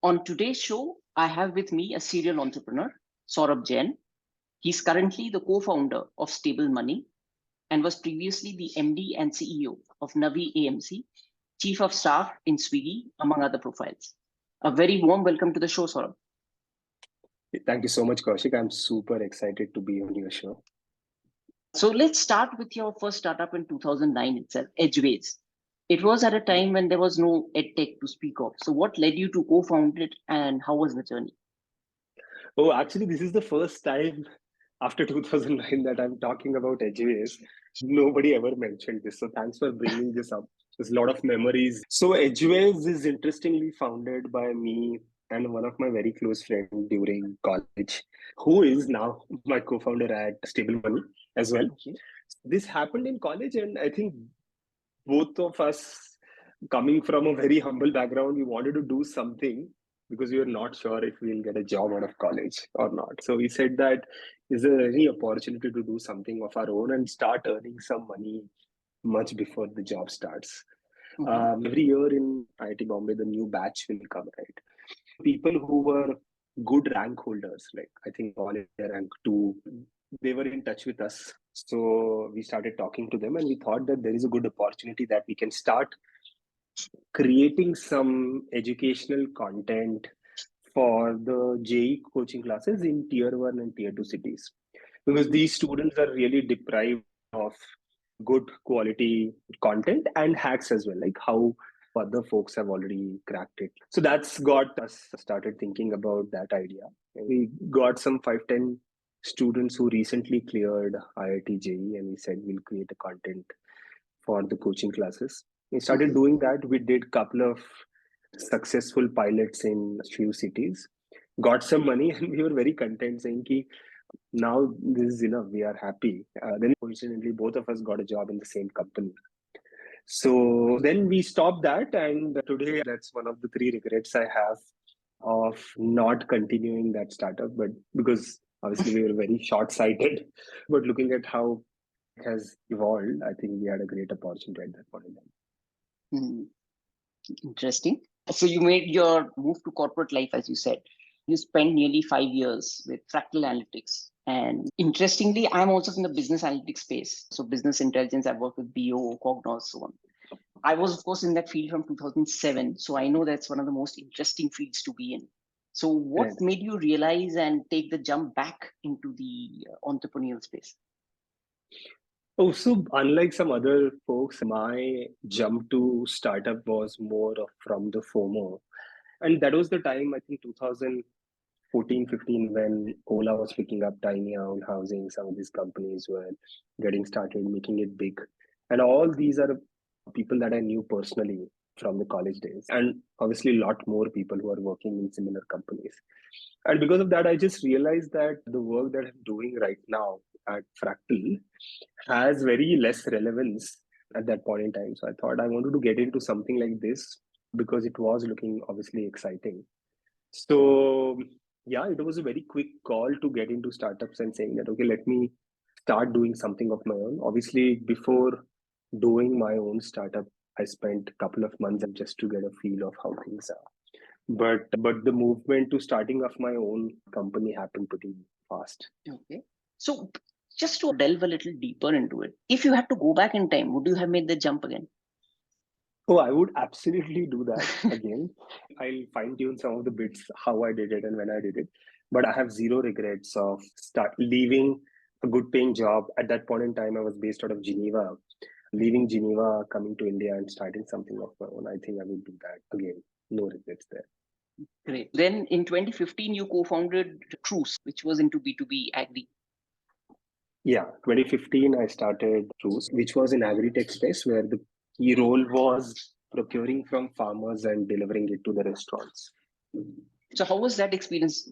On today's show, I have with me a serial entrepreneur, Saurabh Jain. He's currently the co-founder of Stable Money and was previously the MD and CEO of Navi AMC, Chief of Staff in Swiggy, among other profiles. A very warm welcome to the show, Saurabh. Thank you so much, Kaushik. I'm super excited to be on your show. So let's start with your first startup in 2009 itself, Edgeways. It was at a time when there was no edtech to speak of. So what led you to co-found it and how was the journey? Oh, actually, this is the first time after 2009 that I'm talking about Edgeways. Nobody ever mentioned this. So thanks for bringing this up. There's a lot of memories. So Edgeways is interestingly founded by me and one of my very close friends during college, who is now my co-founder at Stable Money as well. Okay. This happened in college, and I think both of us, coming from a very humble background, we wanted to do something because we were not sure if we'll get a job out of college or not. So we said that, is there any opportunity to do something of our own and start earning some money much before the job starts? Every year in IIT Bombay, the new batch will come, right? People who were good rank holders, like I think all India rank 2, they were in touch with us. So we started talking to them and we thought that there is a good opportunity that we can start creating some educational content for the JEE coaching classes in tier 1 and tier 2 cities, because these students are really deprived of good quality content and hacks as well, like how other folks have already cracked it. So that's got us started thinking about that idea. We got some 5-10 students who recently cleared IIT JEE, and we said we'll create a content for the coaching classes. We started doing that. We did a couple of successful pilots in a few cities, got some money, and we were very content, saying ki, now this is enough, we are happy. Then coincidentally, both of us got a job in the same company. So then we stopped that, and today that's one of the 3 regrets I have of not continuing that startup. But because obviously we were very short-sighted, but looking at how it has evolved, I think we had a great opportunity at that point in time. Interesting. So you made your move to corporate life, as you said. You spent nearly 5 years with Fractal Analytics. And interestingly, I'm also in the business analytics space. So business intelligence, I've worked with BO, Cognos, so on. I was, of course, in that field from 2007. So I know that's one of the most interesting fields to be in. So what made you realize and take the jump back into the entrepreneurial space? Oh, so unlike some other folks, my jump to startup was more from the FOMO. And that was the time, I think 2014, 15, when Ola was picking up tiny housing. Some of these companies were getting started, making it big. And all these are people that I knew personally from the college days. And obviously a lot more people who are working in similar companies. And because of that, I just realized that the work that I'm doing right now at Fractal has very less relevance at that point in time. So I thought I wanted to get into something like this because it was looking obviously exciting. So yeah, it was a very quick call to get into startups and saying that, okay, let me start doing something of my own. Obviously, before doing my own startup, I spent a couple of months just to get a feel of how things are. But the movement to starting off my own company happened pretty fast. Okay. So just to delve a little deeper into it, if you had to go back in time, would you have made the jump again? Oh, I would absolutely do that again. I'll fine tune some of the bits, how I did it and when I did it. But I have zero regrets of leaving a good paying job. At that point in time, I was based out of Geneva. Leaving Geneva, coming to India and starting something of my own, I think I would do that again. No regrets there. Great. Then in 2015, you co-founded Cruise, which was into B2B Agri. Yeah, 2015, I started Cruise, which was in Agri-Tech space where the key role was procuring from farmers and delivering it to the restaurants. So how was that experience?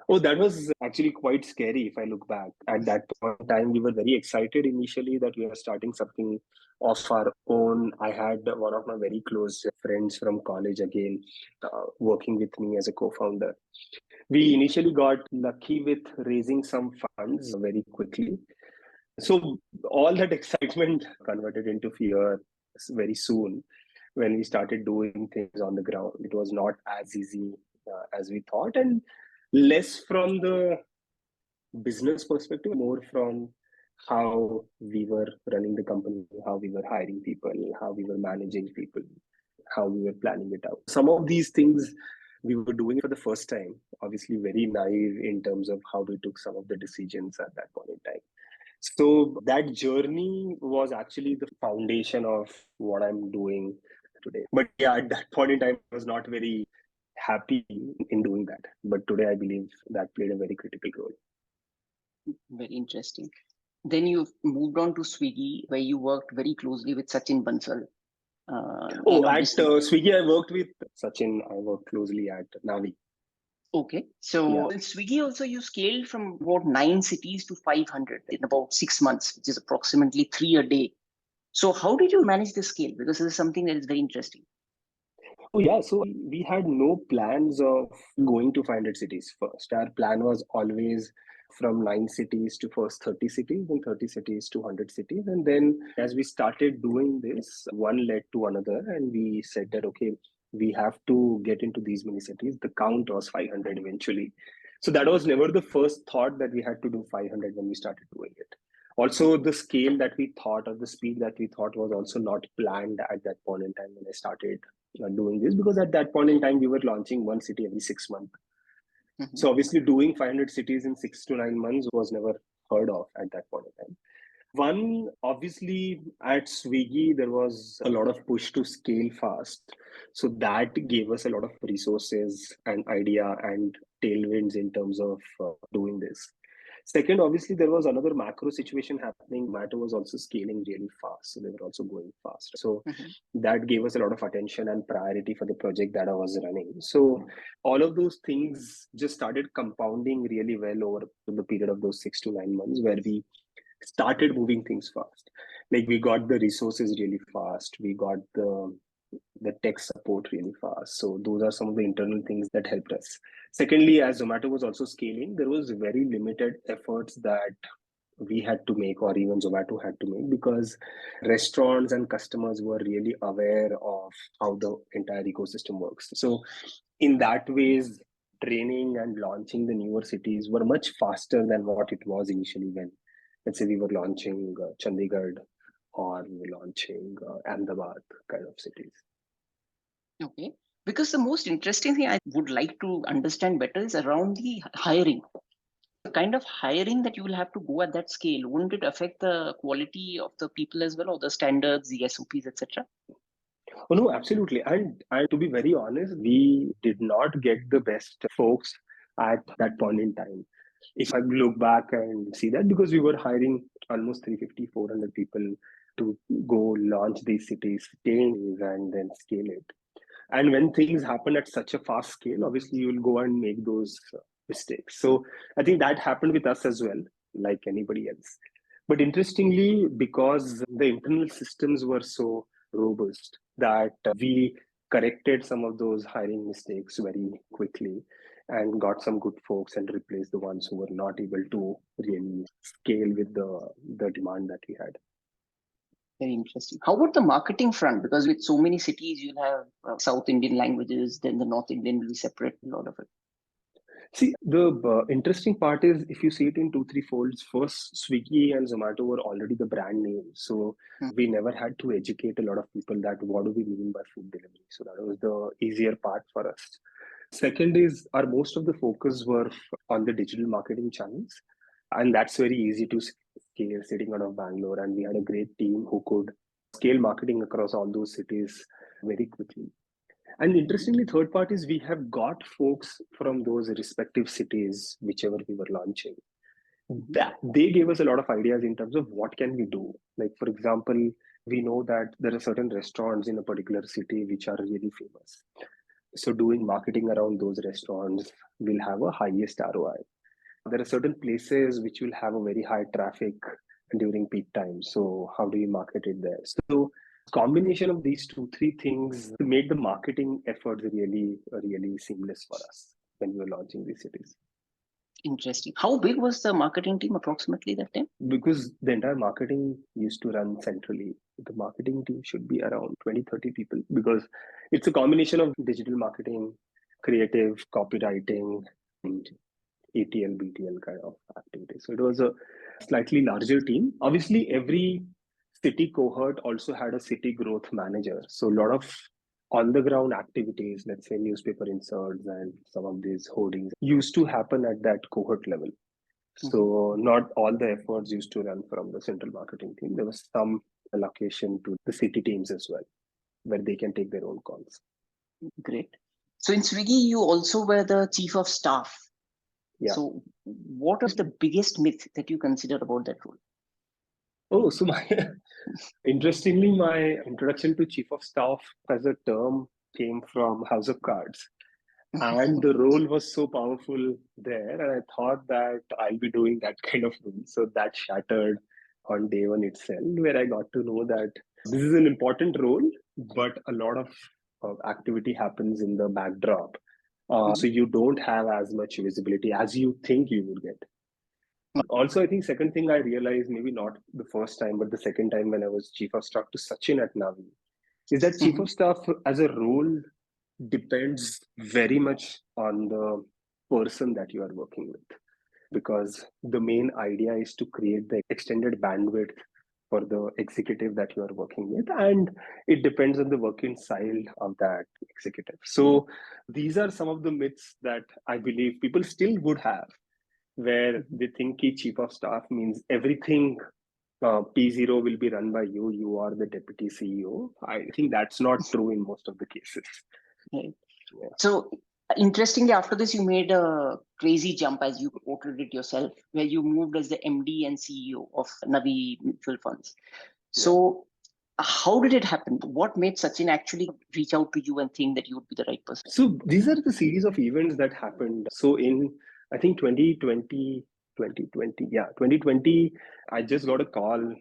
Oh, that was actually quite scary if I look back. At that point in time, we were very excited initially that we were starting something of our own. I had one of my very close friends from college again working with me as a co-founder. We initially got lucky with raising some funds very quickly. So all that excitement converted into fear very soon. when we started doing things on the ground. It was not as easy as we thought, and less from the business perspective, more from how we were running the company, how we were hiring people, how we were managing people, how we were planning it out. Some of these things we were doing for the first time, obviously very naive in terms of how we took some of the decisions at that point in time. So that journey was actually the foundation of what I'm doing today. But yeah, at that point in time, I was not very happy in doing that. But today, I believe that played a very critical role. Very interesting. Then you moved on to Swiggy, where you worked very closely with Sachin Bansal. At Swiggy, I worked with Sachin. I worked closely at Navi. Okay. So in Swiggy also you scaled from about 9 cities to 500 in about 6 months, which is approximately 3 a day. So how did you manage the scale? Because this is something that is very interesting. Oh, yeah. So we had no plans of going to 500 cities first. Our plan was always from 9 cities to first 30 cities, and 30 cities to 100 cities. And then as we started doing this, one led to another. And we said that, okay, we have to get into these many cities. The count was 500 eventually. So that was never the first thought that we had to do 500 when we started doing it. Also, the scale that we thought or the speed that we thought was also not planned at that point in time when I started doing this, because at that point in time we were launching one city every 6 months. So obviously doing 500 cities in 6 to 9 months was never heard of at that point in time. One, obviously at Swiggy there was a lot of push to scale fast, so that gave us a lot of resources and idea and tailwinds in terms of doing this. Second, obviously, there was another macro situation happening. Matter was also scaling really fast. So they were also going fast. So that gave us a lot of attention and priority for the project that I was running. So all of those things just started compounding really well over the period of those 6 to 9 months, where we started moving things fast. Like we got the resources really fast. We got the tech support really fast. So those are some of the internal things that helped us. Secondly, as Zomato was also scaling, there was very limited efforts that we had to make, or even Zomato had to make, because restaurants and customers were really aware of how the entire ecosystem works. So in that ways, training and launching the newer cities were much faster than what it was initially when, let's say, we were launching Chandigarh or we were launching Ahmedabad kind of cities. Okay. Because the most interesting thing I would like to understand better is around the hiring. The kind of hiring that you will have to go at that scale, wouldn't it affect the quality of the people as well, or the standards, the SOPs, etc.? Oh, no, absolutely. And to be very honest, we did not get the best folks at that point in time. If I look back and see that, because we were hiring almost 350, 400 people to go launch these cities, and then scale it. And when things happen at such a fast scale, obviously you will go and make those mistakes. So I think that happened with us as well, like anybody else. But interestingly, because the internal systems were so robust, that we corrected some of those hiring mistakes very quickly and got some good folks and replaced the ones who were not able to really scale with the demand that we had. Very interesting. How about the marketing front? Because with so many cities, you'll have South Indian languages, then the North Indian will be separate, a lot of it. See, the interesting part is if you see it in 2, 3 folds, first, Swiggy and Zomato were already the brand name. So we never had to educate a lot of people that what do we mean by food delivery. So that was the easier part for us. Second is our most of the focus were on the digital marketing channels. And that's very easy to scale sitting out of Bangalore. And we had a great team who could scale marketing across all those cities very quickly. And interestingly, third part is we have got folks from those respective cities, whichever we were launching. That they gave us a lot of ideas in terms of what can we do. Like, for example, we know that there are certain restaurants in a particular city which are really famous. So doing marketing around those restaurants will have a highest ROI. There are certain places which will have a very high traffic during peak time. So how do you market it there? So combination of these 2, 3 things made the marketing efforts really seamless for us when we were launching these cities. Interesting. How big was the marketing team approximately that time? Because the entire marketing used to run centrally. the marketing team should be around 20-30 people, because it's a combination of digital marketing, creative, copywriting, and ATL, BTL kind of activities. So it was a slightly larger team. Obviously, every city cohort also had a city growth manager. So a lot of on the ground activities, let's say newspaper inserts and some of these hoardings, used to happen at that cohort level. So not all the efforts used to run from the central marketing team. There was some allocation to the city teams as well, where they can take their own calls. Great. So in Swiggy, you also were the chief of staff. Yeah. So what is the biggest myth that you consider about that role? Oh, so interestingly, my introduction to chief of staff as a term came from House of Cards. And the role was so powerful there. And I thought that I'll be doing that kind of role. So that shattered on day one itself, where I got to know that this is an important role, but a lot of activity happens in the backdrop. So you don't have as much visibility as you think you will get. Also, I think second thing I realized, maybe not the first time, but the second time when I was chief of staff to Sachin at Navi, is that chief of staff as a role depends very much on the person that you are working with, because the main idea is to create the extended bandwidth for the executive that you are working with, and it depends on the working style of that executive. So these are some of the myths that I believe people still would have, where they think chief of staff means everything P0 will be run by you. You are the deputy CEO. I think that's not true in most of the cases. Right. Yeah. So interestingly, after this, you made a crazy jump, as you portrayed it yourself, where you moved as the MD and CEO of Navi Mutual Funds. So how did it happen? What made Sachin actually reach out to you and think that you would be the right person? So these are the series of events that happened. So in, I think 2020, yeah, 2020, I just got a call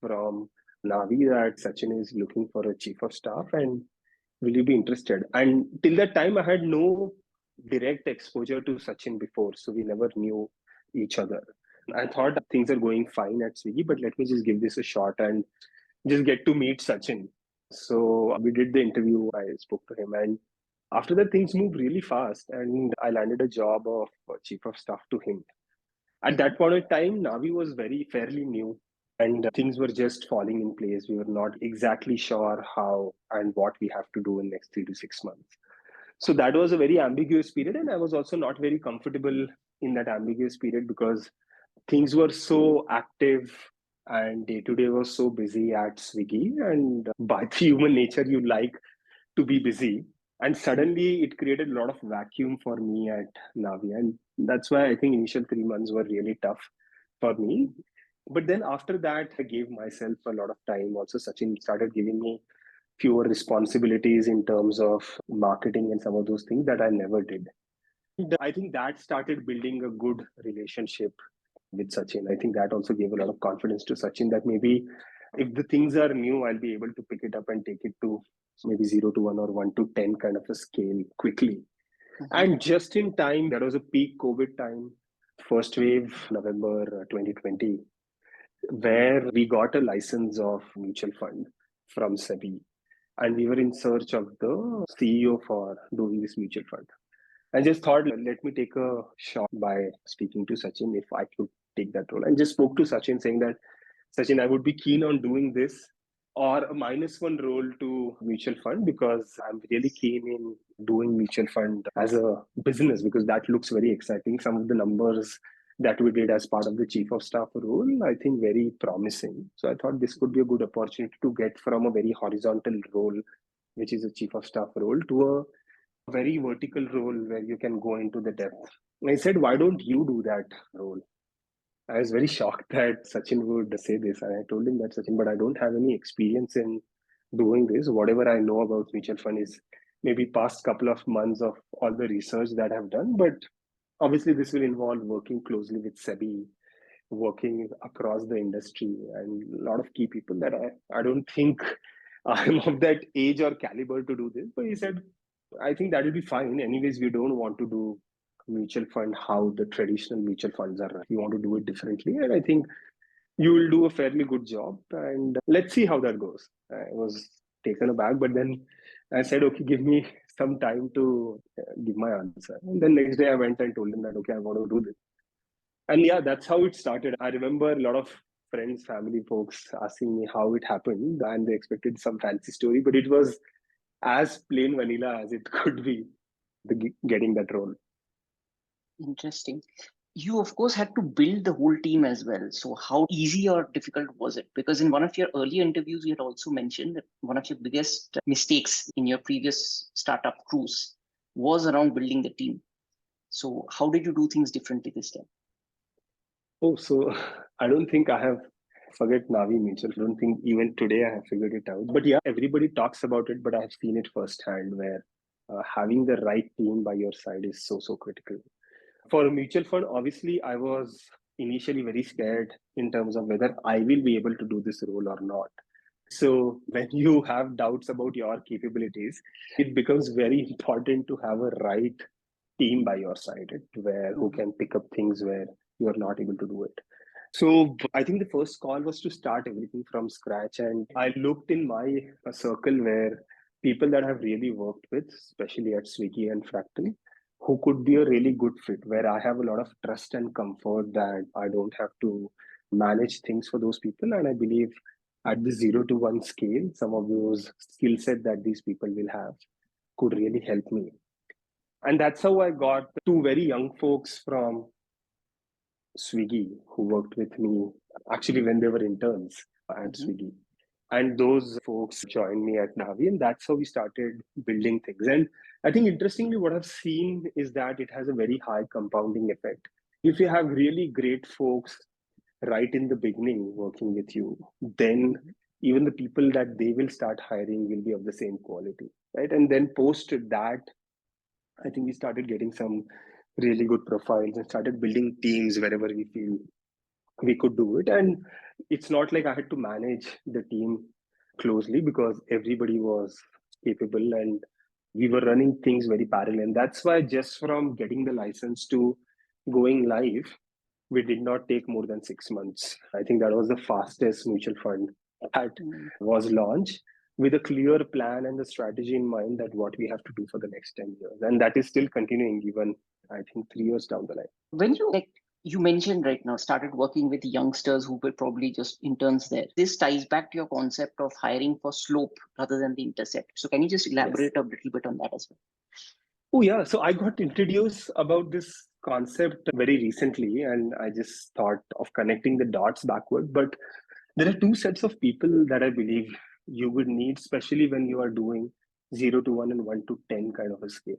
from Navi that Sachin is looking for a chief of staff and will you be interested? And till that time, I had no direct exposure to Sachin before. So we never knew each other. I thought things are going fine at Swiggy, but let me just give this a shot and just get to meet Sachin. So we did the interview. I spoke to him, and after that, things moved really fast, and I landed a job of chief of staff to him. At that point in time, Navi was very fairly new, and things were just falling in place. We were not exactly sure how and what we have to do in next 3 to 6 months. So that was a very ambiguous period, and I was also not very comfortable in that ambiguous period because things were so active and day to day was so busy at Swiggy, and by human nature, you like to be busy. And suddenly it created a lot of vacuum for me at Navi. And that's why I think initial 3 months were really tough for me. But then after that, I gave myself a lot of time. Also, Sachin started giving me fewer responsibilities in terms of marketing and some of those things that I never did. And I think that started building a good relationship with Sachin. I think that also gave a lot of confidence to Sachin that maybe if the things are new, I'll be able to pick it up and take it to maybe 0 to 1 or 1 to 10 kind of a scale quickly. And just in time, that was a peak COVID time, first wave, November 2020, where we got a license of mutual fund from SEBI. And we were in search of the CEO for doing this mutual fund. I just thought, let me take a shot by speaking to Sachin if I could take that role. And just spoke to Sachin saying that, Sachin, I would be keen on doing this or a -1 role to mutual fund because I'm really keen in doing mutual fund as a business because that looks very exciting. Some of the numbers that we did as part of the chief of staff role, I think very promising. So I thought this could be a good opportunity to get from a very horizontal role, which is a chief of staff role, to a very vertical role where you can go into the depth. And I said, why don't you do that role? I was very shocked that Sachin would say this. And I told him that, Sachin, but I don't have any experience in doing this. Whatever I know about mutual fund is maybe past couple of months of all the research that I've done. But obviously, this will involve working closely with SEBI, working across the industry, and a lot of key people that I don't think I'm of that age or caliber to do this. But he said, I think that will be fine. Anyways, we don't want to do mutual fund how the traditional mutual funds are run. We want to do it differently. And I think you will do a fairly good job, and let's see how that goes. I was taken aback, but then I said, okay, give me some time to give my answer. And then next day I went and told him that, okay, I want to do this. And yeah, that's how it started. I remember a lot of friends, family folks asking me how it happened, and they expected some fancy story, but it was as plain vanilla as it could be, getting that role. Interesting. You, of course, had to build the whole team as well. So, how easy or difficult was it? Because in one of your earlier interviews, you had also mentioned that one of your biggest mistakes in your previous startup cruise was around building the team. So, how did you do things differently this time? Oh, so I don't think I have forget Navi Mutual. I don't think even today I have figured it out. But yeah, everybody talks about it, but I have seen it firsthand where having the right team by your side is so critical. For a mutual fund, obviously, I was initially very scared in terms of whether I will be able to do this role or not. So when you have doubts about your capabilities, it becomes very important to have a right team by your side, where who can pick up things where you are not able to do it. So I think the first call was to start everything from scratch, and I looked in my circle where people that I've really worked with, especially at Swiggy and Fractal, who could be a really good fit, where I have a lot of trust and comfort that I don't have to manage things for those people. And I believe at the 0 to 1 scale, some of those skill set that these people will have could really help me. And that's how I got two very young folks from Swiggy who worked with me actually when they were interns at Swiggy. And those folks joined me at Navi, and that's how we started building things. And I think interestingly, what I've seen is that it has a very high compounding effect. If you have really great folks right in the beginning working with you, then even the people that they will start hiring will be of the same quality, right? And then post that, I think we started getting some really good profiles and started building teams wherever we feel we could do it. And it's not like I had to manage the team closely because everybody was capable and we were running things very parallel. And that's why just from getting the license to going live, we did not take more than 6 months. I think that was the fastest mutual fund that was launched with a clear plan and the strategy in mind that what we have to do for the next 10 years. And that is still continuing even, I think, 3 years down the line. When you mentioned right now, started working with youngsters who were probably just interns there. This ties back to your concept of hiring for slope rather than the intercept. So can you just elaborate a little bit on that as well? Oh, yeah. So I got introduced about this concept very recently, and I just thought of connecting the dots backward. But there are two sets of people that I believe you would need, especially when you are doing 0 to 1 and 1 to 10 kind of a scale.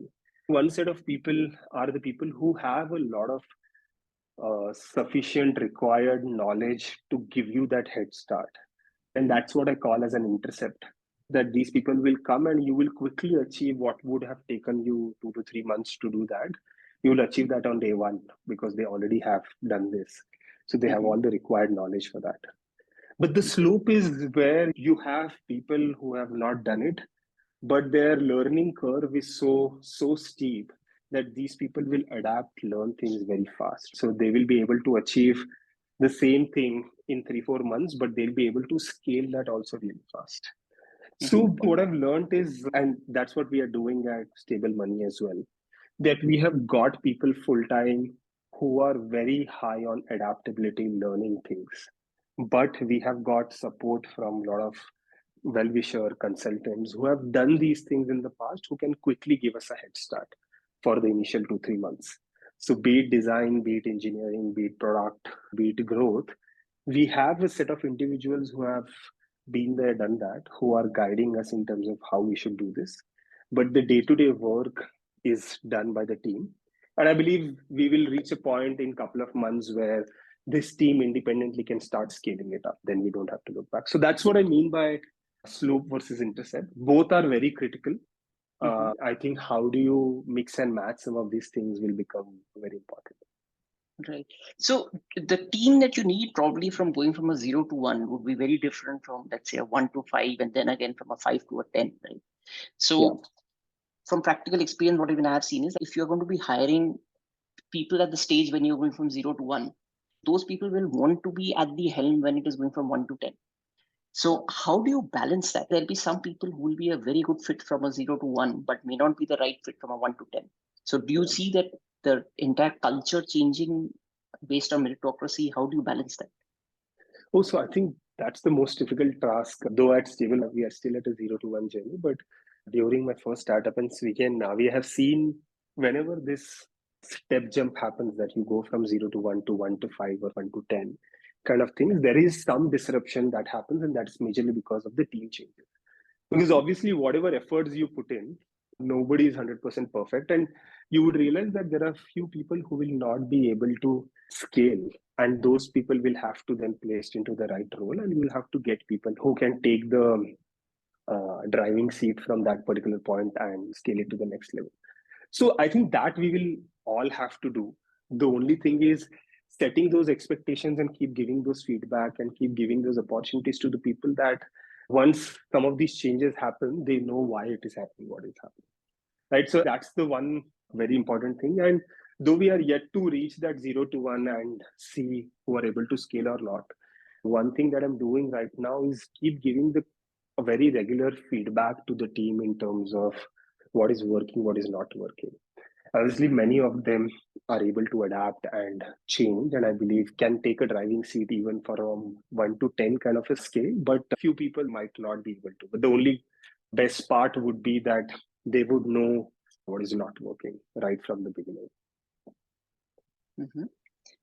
One set of people are the people who have a lot of sufficient required knowledge to give you that head start. And that's what I call as an intercept, that these people will come and you will quickly achieve what would have taken you 2 to 3 months to do that. You will achieve that on day one because they already have done this. So they have all the required knowledge for that. But the slope is where you have people who have not done it, but their learning curve is so steep that these people will adapt, learn things very fast. So they will be able to achieve the same thing in 3 4 months, but they'll be able to scale that also really fast. So what I've learned is, and that's what we are doing at Stable Money as well, that we have got people full time who are very high on adaptability, learning things. But we have got support from a lot of well-wisher consultants who have done these things in the past, who can quickly give us a head start for the initial 2 3 months. So be it design, be it engineering, be it product, be it growth, we have a set of individuals who have been there, done that, who are guiding us in terms of how we should do this. But the day-to-day work is done by the team. And I believe we will reach a point in a couple of months where this team independently can start scaling it up. Then we don't have to look back. So that's what I mean by slope versus intercept. Both are very critical. I think how do you mix and match some of these things will become very important. Right. So the team that you need probably from going from a 0 to 1 would be very different from, let's say, a 1 to 5, and then again from a 5 to a 10, right? So from practical experience, what even I have seen is if you're going to be hiring people at the stage when you're going from 0 to 1, those people will want to be at the helm when it is going from 1 to 10. So how do you balance that? There'll be some people who will be a very good fit from a 0 to 1, but may not be the right fit from a 1 to 10. So do you see that the entire culture changing based on meritocracy? How do you balance that? Oh, so I think that's the most difficult task. Though at Stable, we are still at a 0 to 1 journey. But during my first startup in Swiggy and Navi, I have seen whenever this step jump happens, that you go from 0 to 1 to 5 or 1 to 10 kind of things, there is some disruption that happens, and that's majorly because of the team changes. Because obviously, whatever efforts you put in, nobody is 100% perfect. And you would realize that there are few people who will not be able to scale. And those people will have to then placed into the right role, and you will have to get people who can take the driving seat from that particular point and scale it to the next level. So I think that we will all have to do. The only thing is setting those expectations and keep giving those feedback and keep giving those opportunities to the people, that once some of these changes happen, they know why it is happening, what is happening. Right. So that's the one very important thing. And though we are yet to reach that 0 to 1 and see who are able to scale or not, one thing that I'm doing right now is keep giving a very regular feedback to the team in terms of what is working, what is not working. Obviously, many of them are able to adapt and change, and I believe can take a driving seat even from 1 to 10 kind of a scale, but a few people might not be able to. But the only best part would be that they would know what is not working right from the beginning. Mm-hmm.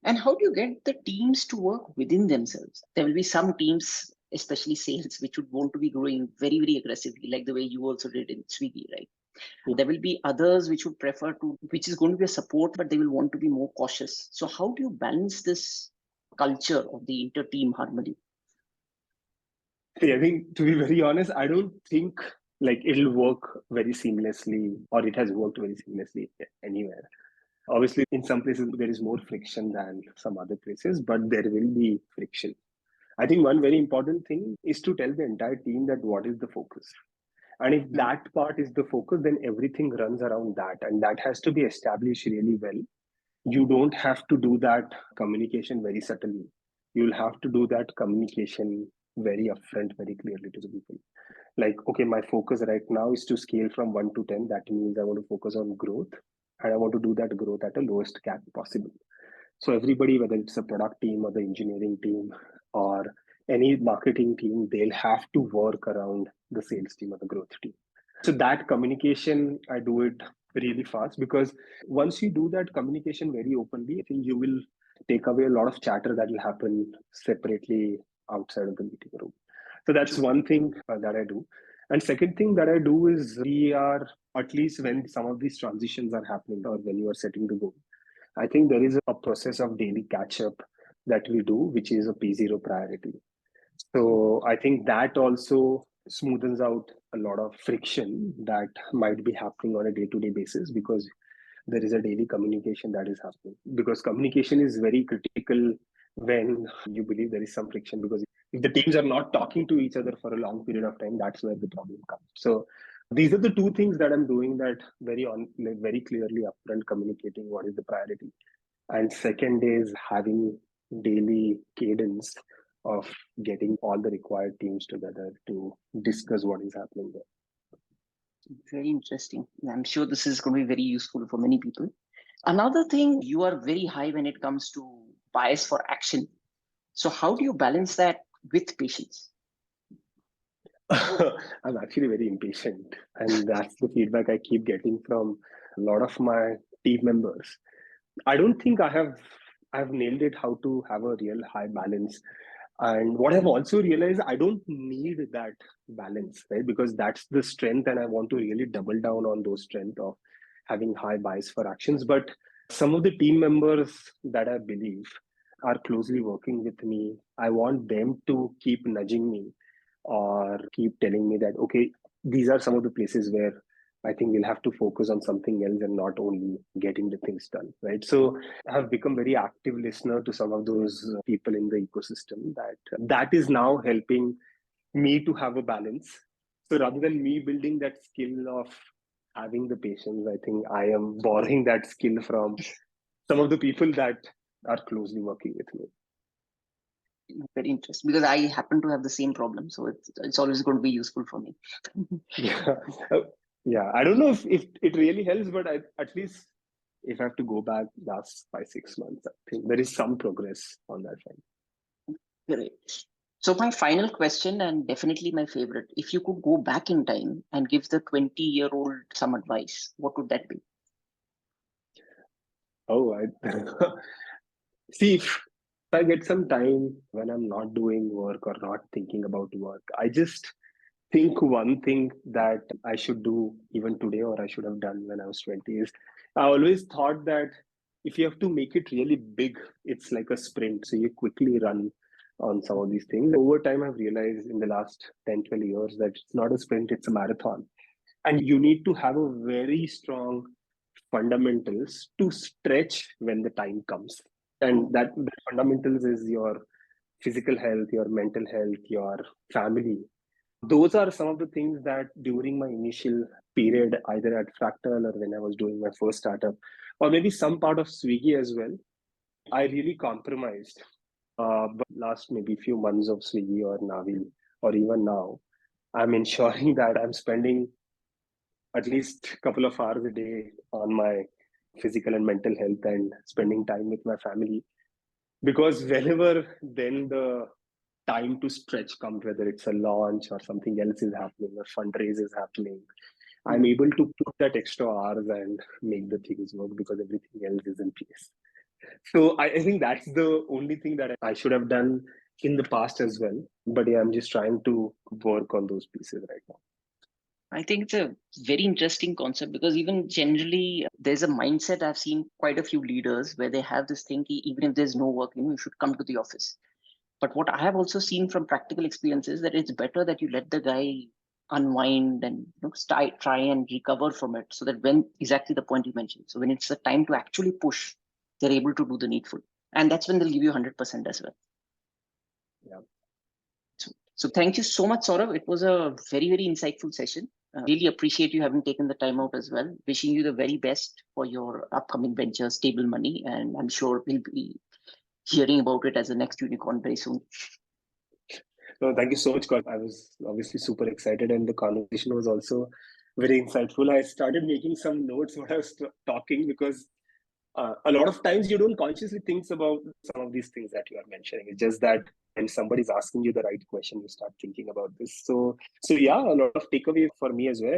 And how do you get the teams to work within themselves? There will be some teams, especially sales, which would want to be growing very, very aggressively, like the way you also did in Swiggy, right? There will be others which would prefer to, which is going to be a support, but they will want to be more cautious. So how do you balance this culture of the inter-team harmony? See, I think, to be very honest, I don't think like it'll work very seamlessly, or it has worked very seamlessly anywhere. Obviously, in some places there is more friction than some other places, but there will be friction. I think one very important thing is to tell the entire team that what is the focus. And if that part is the focus, then everything runs around that. And that has to be established really well. You don't have to do that communication very subtly. You'll have to do that communication very upfront, very clearly to the people. Like, okay, my focus right now is to scale from 1 to 10. That means I want to focus on growth, and I want to do that growth at the lowest cap possible. So everybody, whether it's a product team or the engineering team or any marketing team, they'll have to work around the sales team or the growth team. So that communication, I do it really fast, because once you do that communication very openly, I think you will take away a lot of chatter that will happen separately outside of the meeting room. So that's one thing that I do. And second thing that I do is, we are, at least when some of these transitions are happening or when you are setting the goal, I think there is a process of daily catch up that we do, which is a P0 priority. So I think that also smoothens out a lot of friction that might be happening on a day-to-day basis, because there is a daily communication that is happening. Because communication is very critical when you believe there is some friction, because if the teams are not talking to each other for a long period of time, that's where the problem comes. So these are the two things that I'm doing, that very clearly upfront communicating what is the priority. And second is having daily cadence of getting all the required teams together to discuss what is happening there. Very interesting. I'm sure this is going to be very useful for many people. Another thing, you are very high when it comes to bias for action. So how do you balance that with patience? I'm actually very impatient, and that's the feedback I keep getting from a lot of my team members. I don't think I've nailed it how to have a real high balance. And what I've also realized, I don't need that balance, right? Because that's the strength, and I want to really double down on those strengths of having high bias for actions. But some of the team members that I believe are closely working with me, I want them to keep nudging me or keep telling me that, okay, these are some of the places where I think we'll have to focus on something else and not only getting the things done, right? So I have become very active listener to some of those people in the ecosystem, that is now helping me to have a balance. So rather than me building that skill of having the patience, I think I am borrowing that skill from some of the people that are closely working with me. Very interesting, because I happen to have the same problem, so it's always going to be useful for me. Yeah. Yeah. I don't know if it really helps, but at least if I have to go back last 5-6 months, I think there is some progress on that front. Great. So my final question, and definitely my favorite, if you could go back in time and give the 20-year-old some advice, what would that be? Oh, see, if I get some time when I'm not doing work or not thinking about work, I just think one thing that I should do even today or I should have done when I was 20 is I always thought that if you have to make it really big, it's like a sprint. So you quickly run on some of these things. Over time, I've realized in the last 10, 12 years that it's not a sprint, it's a marathon. And you need to have a very strong fundamentals to stretch when the time comes. And that the fundamentals is your physical health, your mental health, your family. Those are some of the things that during my initial period, either at Fractal or when I was doing my first startup, or maybe some part of Swiggy as well, I really compromised. But last maybe few months of Swiggy or Navi, or even now, I'm ensuring that I'm spending at least a couple of hours a day on my physical and mental health and spending time with my family. Because whenever then the time to stretch comes, whether it's a launch or something else is happening or fundraise is happening, I'm able to put that extra hours and make the things work because everything else is in place. So I think that's the only thing that I should have done in the past as well. But yeah, I'm just trying to work on those pieces right now. I think it's a very interesting concept, because even generally there's a mindset. I've seen quite a few leaders where they have this thing, even if there's no work, you should come to the office. But what I have also seen from practical experiences, that it's better that you let the guy unwind and try and recover from it, so that when exactly the point you mentioned, so when it's the time to actually push, they're able to do the needful, and that's when they'll give you 100% as well. Yeah. So thank you so much, Saurabh. It was a very, very insightful session. Really appreciate you having taken the time out as well. Wishing you the very best for your upcoming venture, Stable Money, and I'm sure we'll be hearing about it as the next unicorn very soon. No, thank you so much, Gaurav. I was obviously super excited, and the conversation was also very insightful. I started making some notes while I was talking because a lot of times you don't consciously think about some of these things that you are mentioning. It's just that when somebody's asking you the right question, you start thinking about this. So yeah, a lot of takeaway for me as well.